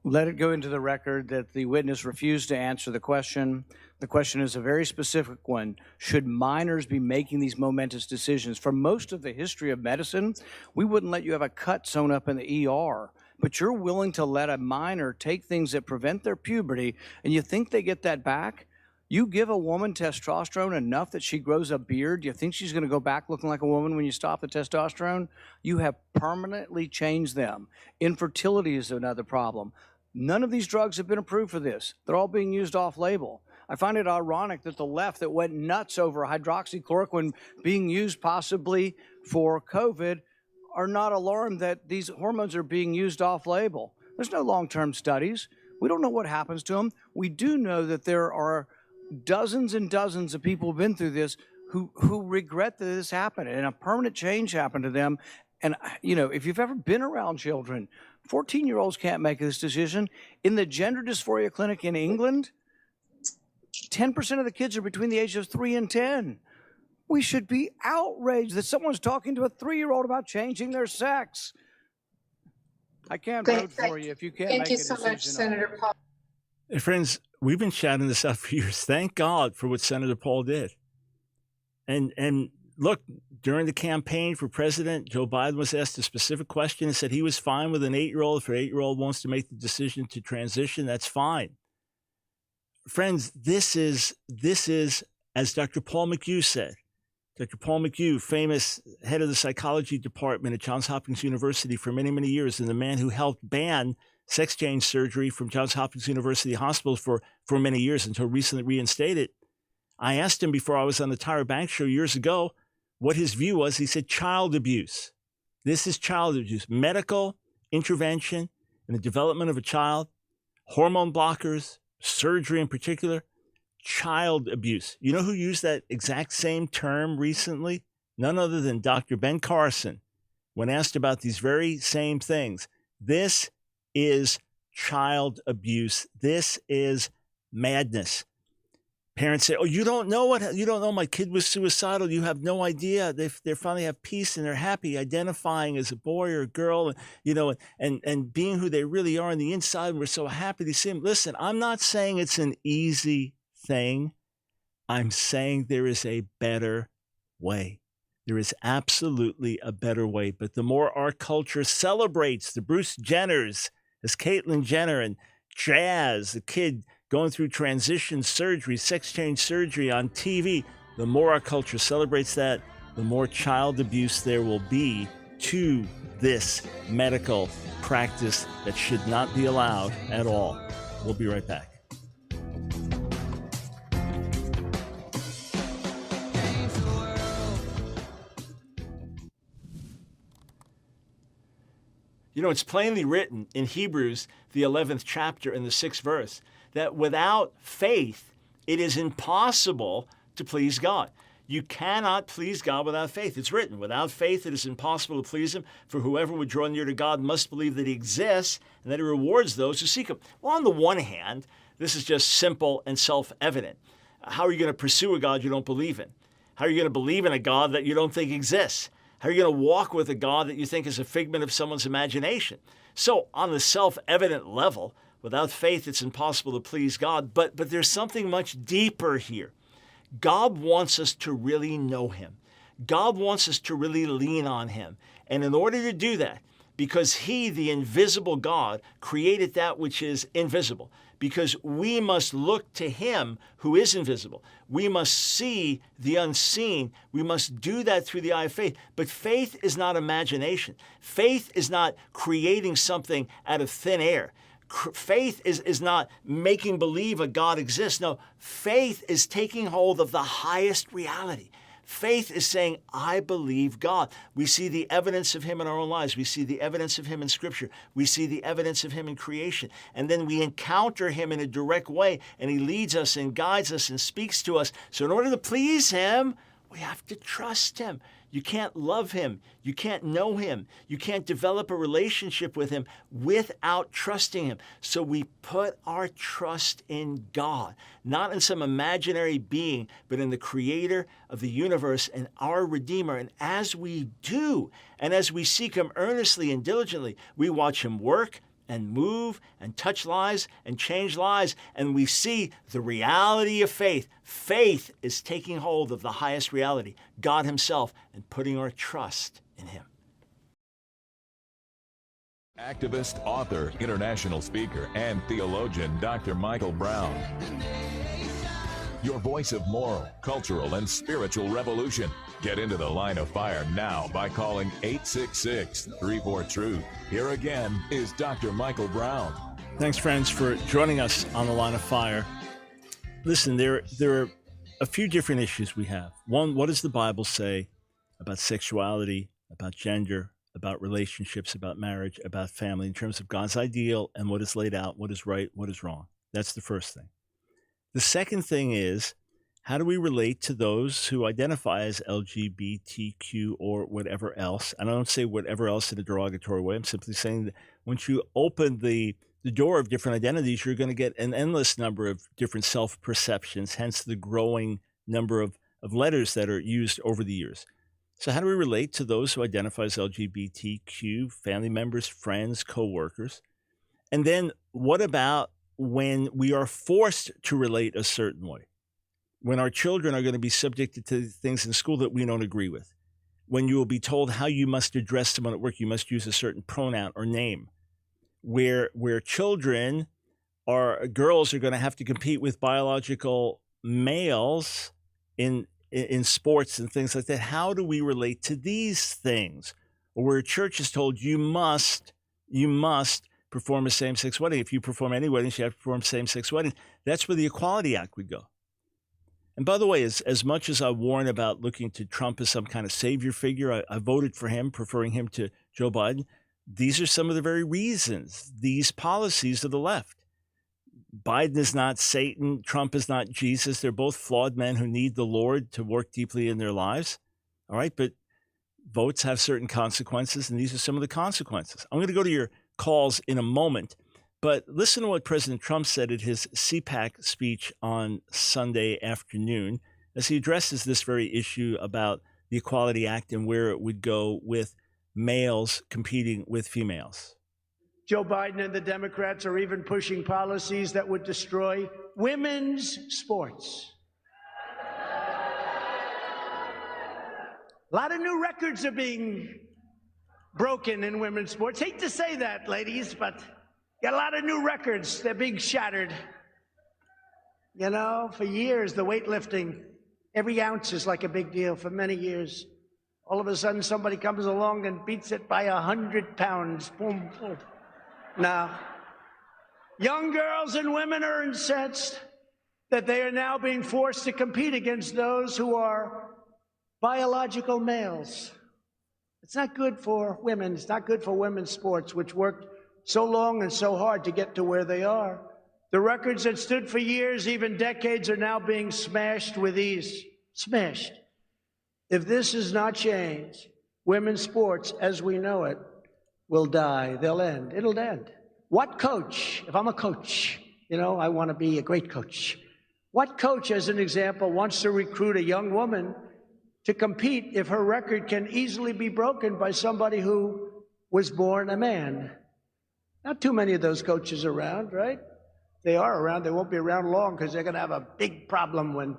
Let it go into the record that the witness refused to answer the question. The question is a very specific one. Should minors be making these momentous decisions? For most of the history of medicine, we wouldn't let you have a cut sewn up in the ER, but you're willing to let a minor take things that prevent their puberty, and you think they get that back? You give a woman testosterone enough that she grows a beard, do you think she's going to go back looking like a woman when you stop the testosterone? You have permanently changed them. Infertility is another problem. None of these drugs have been approved for this. They're all being used off-label. I find it ironic that the left that went nuts over hydroxychloroquine being used possibly for COVID are not alarmed that these hormones are being used off-label. There's no long-term studies. We don't know what happens to them. We do know that there are dozens and dozens of people who've been through this who regret that this happened and a permanent change happened to them. And, you know, if you've ever been around children, 14-year-olds can't make this decision. In the gender dysphoria clinic in England, 10% of the kids are between the ages of 3 and 10. We should be outraged that someone's talking to a 3-year-old about changing their sex. I can't vote for you if you can't make a decision. Thank you so much, Senator Paul. Hey, friends, we've been shouting this out for years. Thank God for what Senator Paul did. And look, during the campaign for president, Joe Biden was asked a specific question and said he was fine with an 8-year-old. If an 8-year-old wants to make the decision to transition, that's fine. Friends, this is, as Dr. Paul McHugh said, Dr. Paul McHugh, famous head of the psychology department at Johns Hopkins University for many, many years, and the man who helped ban sex change surgery from Johns Hopkins University Hospital for many years until recently reinstated. I asked him before I was on the Tyra Banks show years ago what his view was. He said, child abuse. This is child abuse. Medical intervention in the development of a child, hormone blockers, surgery in particular, child abuse. You know who used that exact same term recently? None other than Dr. Ben Carson, when asked about these very same things. This is child abuse. This is madness. Parents say, oh, you don't know my kid was suicidal. You have no idea. They finally have peace and they're happy identifying as a boy or a girl, and being who they really are on the inside. And we're so happy to see them. Listen, I'm not saying it's an easy thing. I'm saying there is a better way. There is absolutely a better way. But the more our culture celebrates the Bruce Jenners, as Caitlyn Jenner and Jazz, the kid going through transition surgery, sex change surgery on TV, the more our culture celebrates that, the more child abuse there will be to this medical practice that should not be allowed at all. We'll be right back. You know, it's plainly written in Hebrews, the 11th chapter and the 6th verse, that without faith, it is impossible to please God. You cannot please God without faith. It's written, without faith, it is impossible to please him, for whoever would draw near to God must believe that he exists and that he rewards those who seek him. Well, on the one hand, this is just simple and self-evident. How are you going to pursue a God you don't believe in? How are you going to believe in a God that you don't think exists? How are you going to walk with a God that you think is a figment of someone's imagination? So on the self-evident level, without faith, it's impossible to please God. But there's something much deeper here. God wants us to really know him. God wants us to really lean on him. And in order to do that, because he, the invisible God, created that which is invisible, because we must look to him who is invisible. We must see the unseen. We must do that through the eye of faith. But faith is not imagination. Faith is not creating something out of thin air. Faith is not making believe a God exists. No, faith is taking hold of the highest reality. Faith is saying, I believe God. We see the evidence of him in our own lives. We see the evidence of him in Scripture. We see the evidence of him in creation. And then we encounter him in a direct way, and he leads us and guides us and speaks to us. So in order to please him, we have to trust him. You can't love him. You can't know him. You can't develop a relationship with him without trusting him. So we put our trust in God, not in some imaginary being, but in the creator of the universe and our Redeemer. And as we do, and as we seek him earnestly and diligently, we watch him work and move and touch lives and change lives. And we see the reality of faith. Faith is taking hold of the highest reality, God himself, and putting our trust in him. Activist, author, international speaker, and theologian, Dr. Michael Brown. Your voice of moral, cultural, and spiritual revolution. Get into the line of fire now by calling 866-34-TRUTH. Here again is Dr. Michael Brown. Thanks, friends, for joining us on the line of fire. Listen, there are a few different issues we have. One, what does the Bible say about sexuality, about gender, about relationships, about marriage, about family, in terms of God's ideal and what is laid out, what is right, what is wrong? That's the first thing. The second thing is, how do we relate to those who identify as LGBTQ or whatever else? And I don't say whatever else in a derogatory way. I'm simply saying that once you open the door of different identities, you're going to get an endless number of different self-perceptions, hence the growing number of letters that are used over the years. So how do we relate to those who identify as LGBTQ, family members, friends, co-workers? And then what about when we are forced to relate a certain way? When our children are going to be subjected to things in school that we don't agree with, when you will be told how you must address someone at work, you must use a certain pronoun or name, where children or girls are going to have to compete with biological males in sports and things like that. How do we relate to these things? Or where a church is told you must perform a same-sex wedding. If you perform any weddings, you have to perform same-sex weddings. That's where the Equality Act would go. And by the way, as much as I warn about looking to Trump as some kind of savior figure, I voted for him, preferring him to Joe Biden. These are some of the very reasons, these policies of the left. Biden is not Satan. Trump is not Jesus. They're both flawed men who need the Lord to work deeply in their lives. All right, but votes have certain consequences, and these are some of the consequences. I'm going to go to your calls in a moment. But listen to what President Trump said at his CPAC speech on Sunday afternoon as he addresses this very issue about the Equality Act and where it would go with males competing with females. Joe Biden and the Democrats are even pushing policies that would destroy women's sports. A lot of new records are being broken in women's sports. Hate to say that, ladies, but got a lot of new records. They're being shattered. You know, for years, the weightlifting, every ounce is like a big deal for many years. All of a sudden, somebody comes along and beats it by 100 pounds. Boom, boom. Now, young girls and women are incensed that they are now being forced to compete against those who are biological males. It's not good for women. It's not good for women's sports, which worked so long and so hard to get to where they are. The records that stood for years, even decades, are now being smashed with ease. Smashed. If this is not changed, women's sports, as we know it, will die. They'll end. It'll end. What coach, if I'm a coach, I want to be a great coach. What coach, as an example, wants to recruit a young woman to compete if her record can easily be broken by somebody who was born a man? Not too many of those coaches around, right? They are around. They won't be around long because they're going to have a big problem when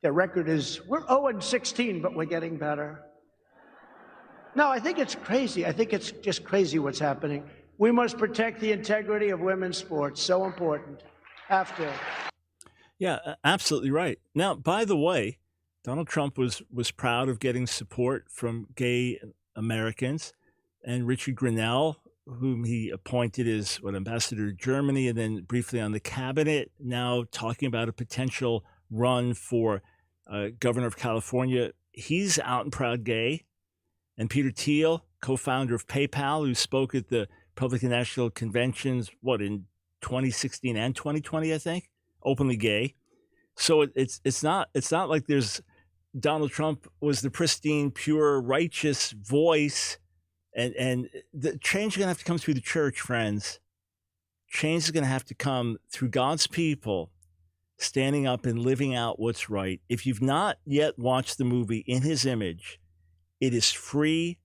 their record is, we're 0-16, but we're getting better. No, I think it's crazy. I think it's just crazy what's happening. We must protect the integrity of women's sports. So important. Have to. Yeah, absolutely right. Now, by the way, Donald Trump was proud of getting support from gay Americans, and Richard Grenell, whom he appointed as ambassador to Germany and then briefly on the cabinet, now talking about a potential run for governor of California. He's out and proud gay. And Peter Thiel, co-founder of PayPal, who spoke at the Republican National Conventions, in 2016 and 2020, I think, openly gay. So it's not like there's Donald Trump was the pristine, pure, righteous voice, and the change is going to have to come through the church, friends. Change is going to have to come through God's people standing up and living out what's right. If you've not yet watched the movie In His Image, it is free.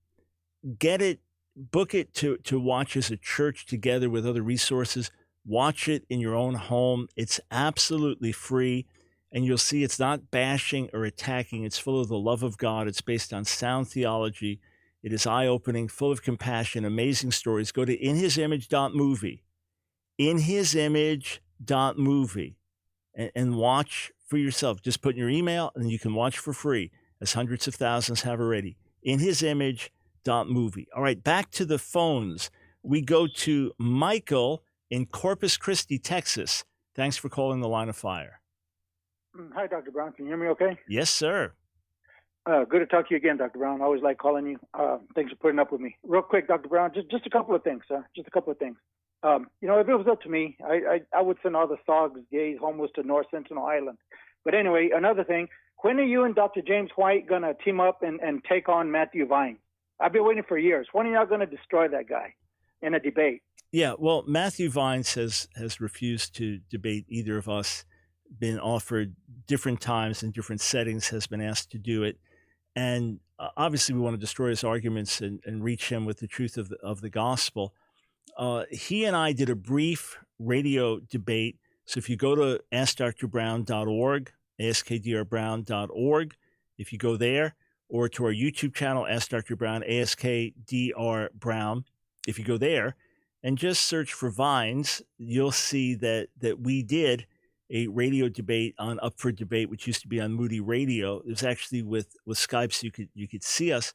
Get it, book it to watch as a church together with other resources. Watch it in your own home. It's absolutely free. And you'll see it's not bashing or attacking. It's full of the love of God. It's based on sound theology. It is eye-opening, full of compassion, amazing stories. Go to inhisimage.movie, inhisimage.movie, and watch for yourself. Just put in your email, and you can watch for free, as hundreds of thousands have already. Inhisimage.movie. All right, back to the phones. We go to Michael in Corpus Christi, Texas. Thanks for calling the Line of Fire. Hi, Dr. Brown. Can you hear me okay? Yes, sir. Good to talk to you again, Dr. Brown. I always like calling you. Thanks for putting up with me. Real quick, Dr. Brown, just a couple of things, sir. Just a couple of things. If it was up to me, I would send all the thugs, gays, homeless to North Sentinel Island. But anyway, another thing, when are you and Dr. James White going to team up and take on Matthew Vine? I've been waiting for years. When are y'all going to destroy that guy in a debate? Yeah, well, Matthew Vines has refused to debate either of us, been offered different times and different settings, has been asked to do it. And obviously we want to destroy his arguments and reach him with the truth of the gospel. He and I did a brief radio debate. So if you go to AskDrBrown.org, AskDrBrown.org, if you go there, or to our YouTube channel, Ask Dr. Brown, AskDrBrown, if you go there and just search for Vines, you'll see that we did a radio debate on Up for Debate, which used to be on Moody Radio. It was actually with Skype, so you could see us.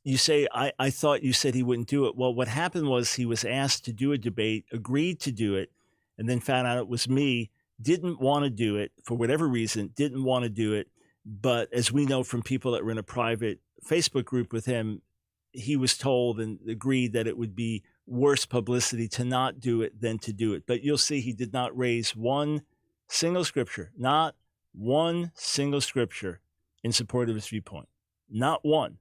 You say, I thought you said he wouldn't do it. Well, what happened was he was asked to do a debate, agreed to do it, and then found out it was me, didn't want to do it for whatever reason, didn't want to do it. But as we know from people that were in a private Facebook group with him, he was told and agreed that it would be worse publicity to not do it than to do it. But you'll see he did not raise one single scripture, not one single scripture in support of his viewpoint, not one.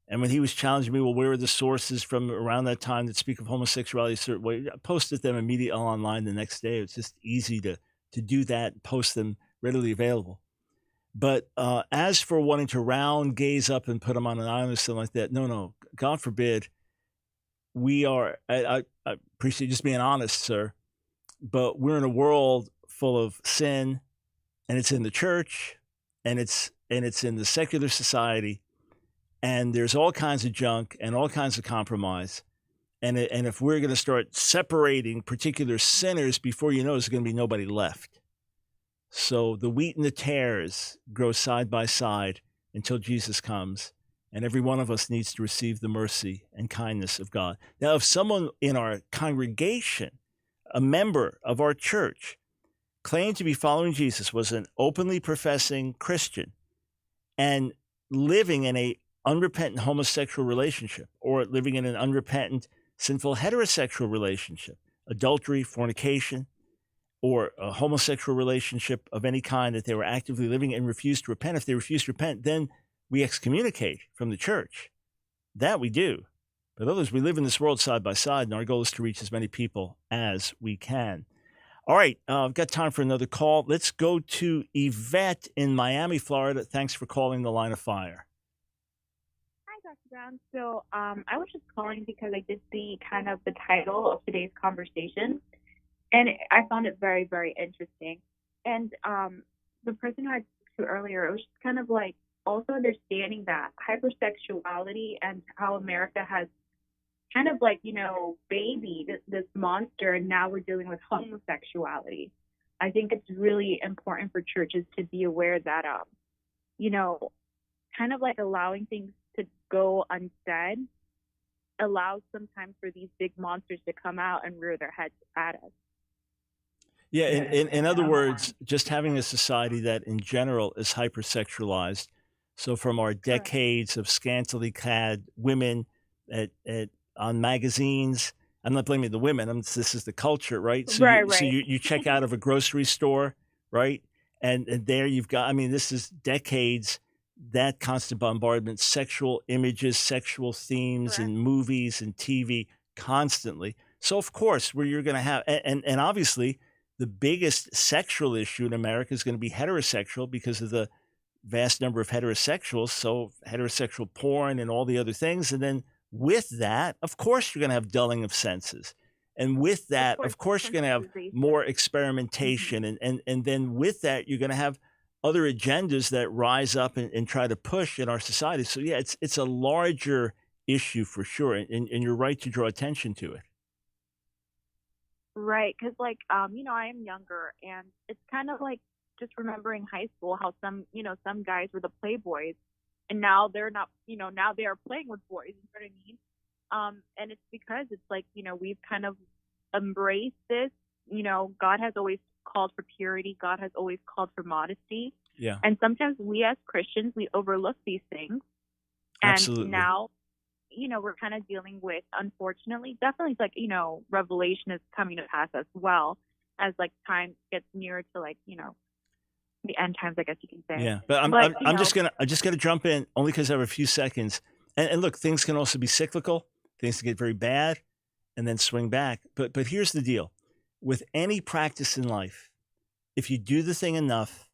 And when he was challenging me, well, where are the sources from around that time that speak of homosexuality a certain way? I posted them immediately online the next day. It's just easy to do that, post them readily available. But as for wanting to round gays up and put them on an island or something like that, no, God forbid. We are, I appreciate just being honest, sir, but we're in a world full of sin, and it's in the church, and it's in the secular society, and there's all kinds of junk and all kinds of compromise. And if we're going to start separating particular sinners, before you know, there's going to be nobody left. So the wheat and the tares grow side by side until Jesus comes, and every one of us needs to receive the mercy and kindness of God. Now, if someone in our congregation, a member of our church, claimed to be following Jesus, was an openly professing Christian, and living in a unrepentant homosexual relationship or living in an unrepentant sinful heterosexual relationship, adultery, fornication, or a homosexual relationship of any kind that they were actively living and refused to repent. If they refuse to repent, then we excommunicate from the church. That we do. But others, we live in this world side by side, and our goal is to reach as many people as we can. All right, I've got time for another call. Let's go to Yvette in Miami, Florida. Thanks for calling the Line of Fire. Hi, Dr. Brown. So I was just calling because I did see kind of the title of today's conversation, and I found it very, very interesting. And the person who I spoke to earlier, it was just kind of like also understanding that hypersexuality and how America has kind of like, baby this monster, and now we're dealing with homosexuality. I think it's really important for churches to be aware that, kind of like allowing things to go unsaid allows sometimes for these big monsters to come out and rear their heads at us. Yeah, in other words, just having a society that in general is hypersexualized. So from our decades of scantily clad women on magazines, I'm not blaming the women. This is the culture, right? So Right. So you check out of a grocery store, right? And there you've got, this is decades, that constant bombardment, sexual images, sexual themes in movies and TV constantly. So of course, where you're going to have, and obviously the biggest sexual issue in America is going to be heterosexual because of the vast number of heterosexuals. So heterosexual porn and all the other things. And then with that, of course, you're going to have dulling of senses. And with that, of course you're going to have more experimentation. And then with that, you're going to have other agendas that rise up and try to push in our society. So yeah, it's a larger issue for sure. And you're right to draw attention to it. Right. Because I am younger, and it's kind of like just remembering high school, how some guys were the playboys, and now they're not, now they are playing with boys. You know what I mean? And it's because it's like, we've kind of embraced this. God has always called for purity. God has always called for modesty. Yeah. And sometimes we as Christians, we overlook these things. And Absolutely. now, we're kind of dealing with, unfortunately, definitely like, revelation is coming to pass as well as like time gets nearer to like, the end times, I guess you can say. Yeah, but I'm just gonna jump in only because I have a few seconds. And look, things can also be cyclical. Things can get very bad, and then swing back. But here's the deal: with any practice in life, if you do the thing enough,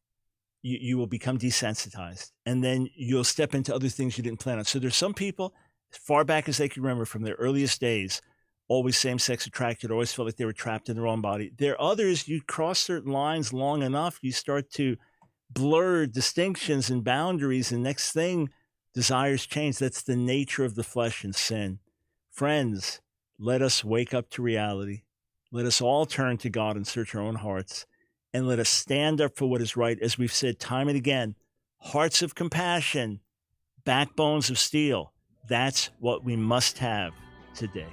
you will become desensitized, and then you'll step into other things you didn't plan on. So there's some people, as far back as they can remember from their earliest days, always same-sex attracted, always felt like they were trapped in their own body. There are others, you cross certain lines long enough, you start to blur distinctions and boundaries, and next thing, desires change. That's the nature of the flesh and sin. Friends, let us wake up to reality. Let us all turn to God and search our own hearts, and let us stand up for what is right. As we've said time and again, hearts of compassion, backbones of steel. That's what we must have today.